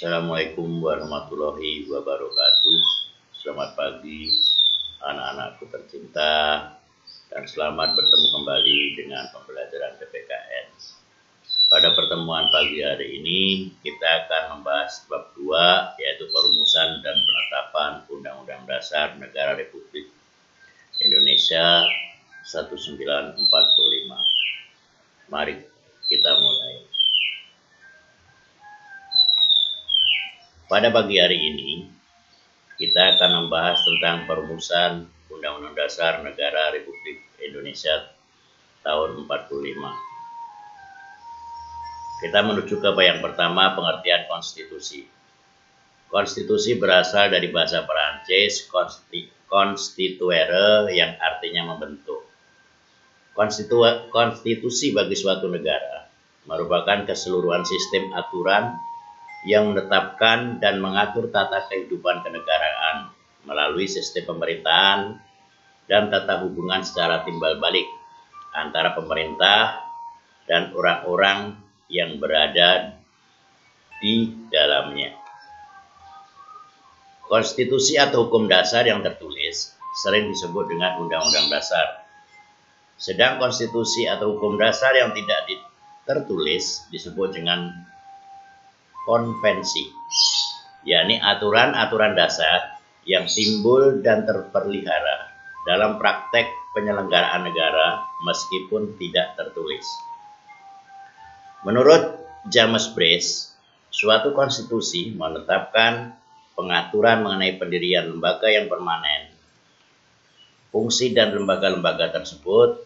Assalamualaikum warahmatullahi wabarakatuh. Selamat pagi anak-anakku tercinta dan selamat bertemu kembali dengan pembelajaran PPKN. Pada pertemuan pagi hari ini kita akan membahas bab 2 yaitu perumusan dan penetapan Undang-Undang Dasar Negara Republik Indonesia 1945. Mari kita mulai. Pada pagi hari ini, kita akan membahas tentang perumusan Undang-Undang Dasar Negara Republik Indonesia tahun 45. Kita menuju ke yang pertama, pengertian konstitusi. Konstitusi berasal dari bahasa Perancis constituere yang artinya membentuk. Konstitusi bagi suatu negara merupakan keseluruhan sistem aturan yang menetapkan dan mengatur tata kehidupan kenegaraan melalui sistem pemerintahan dan tata hubungan secara timbal balik antara pemerintah dan orang-orang yang berada di dalamnya. Konstitusi atau hukum dasar yang tertulis sering disebut dengan Undang-Undang Dasar. Sedang konstitusi atau hukum dasar yang tidak tertulis disebut dengan konvensi, yakni aturan-aturan dasar yang timbul dan terpelihara dalam praktek penyelenggaraan negara meskipun tidak tertulis. Menurut James Bryce, suatu konstitusi menetapkan pengaturan mengenai pendirian lembaga yang permanen, fungsi dan lembaga-lembaga tersebut,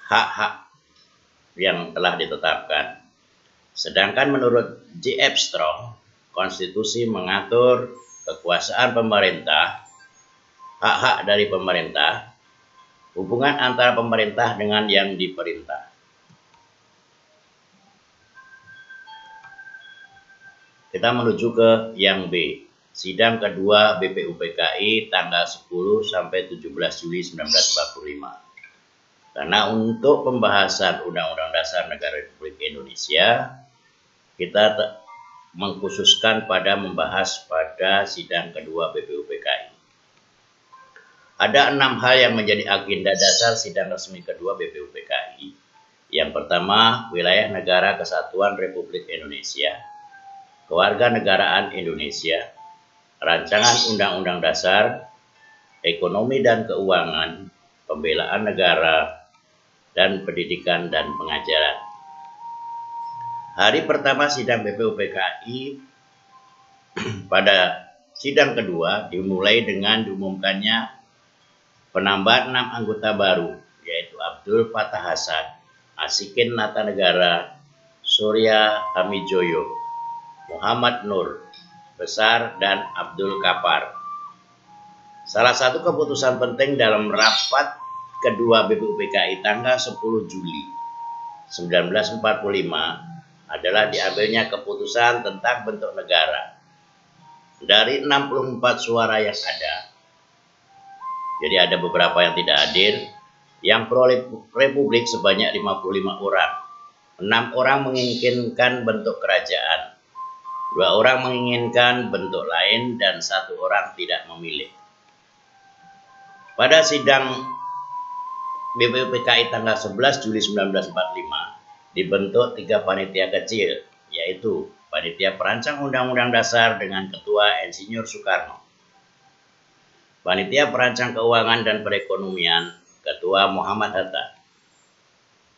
hak-hak yang telah ditetapkan. Sedangkan menurut J.F. Strong, konstitusi mengatur kekuasaan pemerintah, hak-hak dari pemerintah, hubungan antara pemerintah dengan yang diperintah. Kita menuju ke yang B, sidang kedua BPUPKI tanggal 10 sampai 17 Juli 1945. Karena untuk pembahasan Undang-Undang Dasar Negara Republik Indonesia, kita mengkhususkan pada membahas pada sidang kedua BPUPKI. Ada 6 hal yang menjadi agenda dasar sidang resmi kedua BPUPKI. Yang pertama, wilayah negara kesatuan Republik Indonesia, kewarganegaraan Indonesia, rancangan Undang-Undang Dasar, ekonomi dan keuangan, pembelaan negara, dan pendidikan dan pengajaran. Hari pertama sidang BPUPKI pada sidang kedua dimulai dengan diumumkannya penambahan 6 anggota baru, yaitu Abdul Fattah Hasan, Asikin Natanegara, Surya Hamijoyo, Muhammad Nur Besar, dan Abdul Kapar. Salah satu keputusan penting dalam rapat kedua BPUPKI tanggal 10 Juli 1945 adalah diambilnya keputusan tentang bentuk negara. Dari 64 suara yang ada, jadi ada beberapa yang tidak hadir, yang pro republik sebanyak 55 orang. 6 orang menginginkan bentuk kerajaan, 2 orang menginginkan bentuk lain, dan 1 orang tidak memilih. Pada sidang BPUPKI tanggal 11 Juli 1945, dibentuk 3 panitia kecil, yaitu Panitia Perancang Undang-Undang Dasar dengan Ketua Insinyur Soekarno, Panitia Perancang Keuangan dan Perekonomian, Ketua Muhammad Hatta,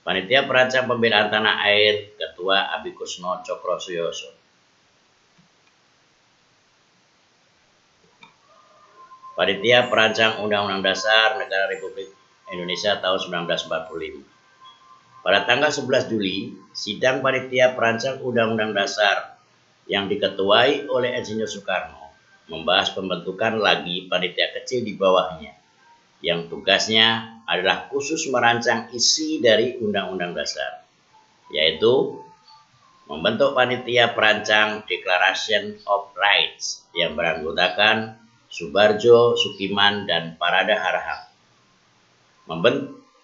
Panitia Perancang Pembelaan Tanah Air, Ketua Abikusno Cokrosuyoso, Panitia Perancang Undang-Undang Dasar Negara Republik Indonesia tahun 1945. Pada tanggal 11 Juli, sidang Panitia Perancang Undang-Undang Dasar yang diketuai oleh Insinyur Soekarno membahas pembentukan lagi panitia kecil di bawahnya, yang tugasnya adalah khusus merancang isi dari Undang-Undang Dasar, yaitu membentuk Panitia Perancang Declaration of Rights yang beranggotakan Subarjo, Sukiman, dan Parada Harahap.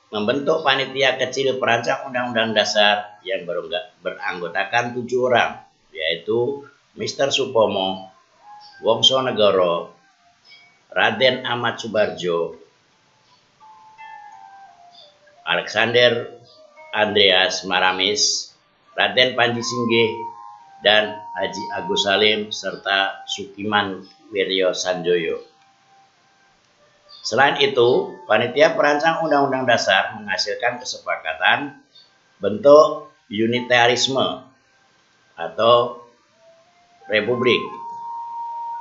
Membentuk panitia kecil perancang Undang-Undang Dasar yang beranggotakan 7 orang, yaitu Mr. Supomo, Wongso Negoro, Raden Ahmad Subarjo, Alexander Andreas Maramis, Raden Panji Singeh, dan Haji Agus Salim serta Sukiman Wiryo Sanjoyo. Selain itu, panitia perancang Undang-Undang Dasar menghasilkan kesepakatan bentuk unitarisme atau republik.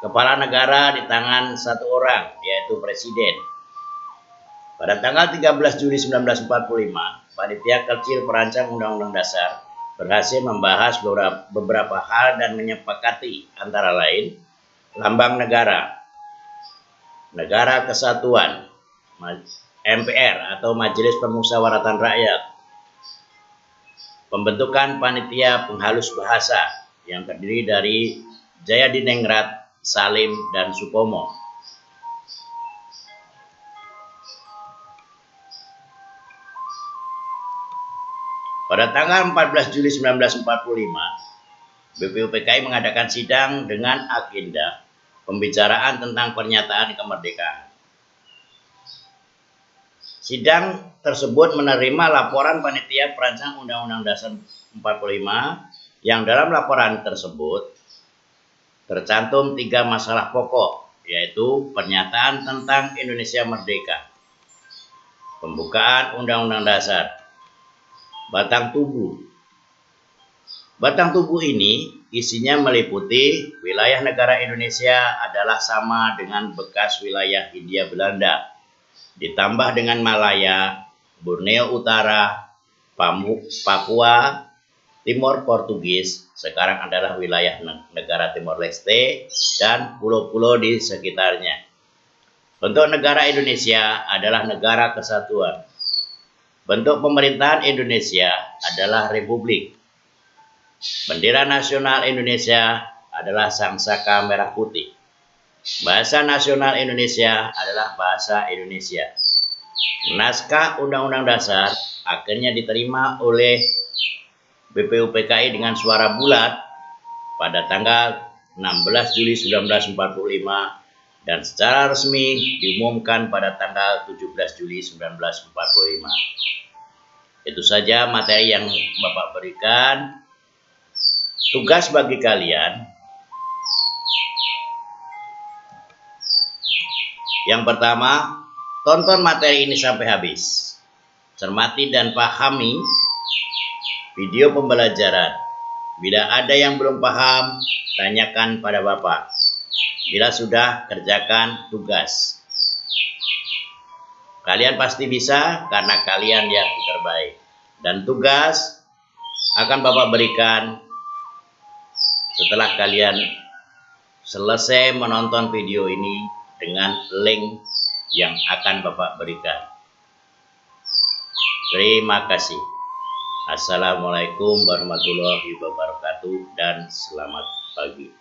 Kepala negara di tangan satu orang, yaitu presiden. Pada tanggal 13 Juli 1945, panitia kecil perancang Undang-Undang Dasar berhasil membahas beberapa hal dan menyepakati antara lain lambang negara, Negara Kesatuan, MPR atau Majelis Permusyawaratan Rakyat, pembentukan panitia penghalus bahasa yang terdiri dari Jayadiningrat, Salim, dan Supomo. Pada tanggal 14 Juli 1945, BPUPKI mengadakan sidang dengan agenda pembicaraan tentang pernyataan kemerdekaan. Sidang tersebut menerima laporan panitia perancang Undang-Undang Dasar 45 yang dalam laporan tersebut tercantum 3 masalah pokok, yaitu pernyataan tentang Indonesia Merdeka, pembukaan Undang-Undang Dasar, batang tubuh. Batang tubuh ini isinya meliputi wilayah negara Indonesia adalah sama dengan bekas wilayah Hindia Belanda, ditambah dengan Malaya, Borneo Utara, Papua, Timor Portugis, sekarang adalah wilayah negara Timor Leste, dan pulau-pulau di sekitarnya. Bentuk negara Indonesia adalah negara kesatuan. Bentuk pemerintahan Indonesia adalah republik. Bendera nasional Indonesia adalah sangsaka merah putih. Bahasa nasional Indonesia adalah bahasa Indonesia. Naskah Undang-Undang Dasar akhirnya diterima oleh BPUPKI dengan suara bulat pada tanggal 16 Juli 1945 dan secara resmi diumumkan pada tanggal 17 Juli 1945. Itu saja materi yang Bapak berikan. Tugas bagi kalian. Yang pertama, tonton materi ini sampai habis. Cermati dan pahami video pembelajaran. Bila ada yang belum paham, tanyakan pada Bapak. Bila sudah, kerjakan tugas. Kalian pasti bisa karena kalian yang terbaik. Dan tugas akan Bapak berikan setelah kalian selesai menonton video ini dengan link yang akan Bapak berikan. Terima kasih. Assalamualaikum warahmatullahi wabarakatuh dan selamat pagi.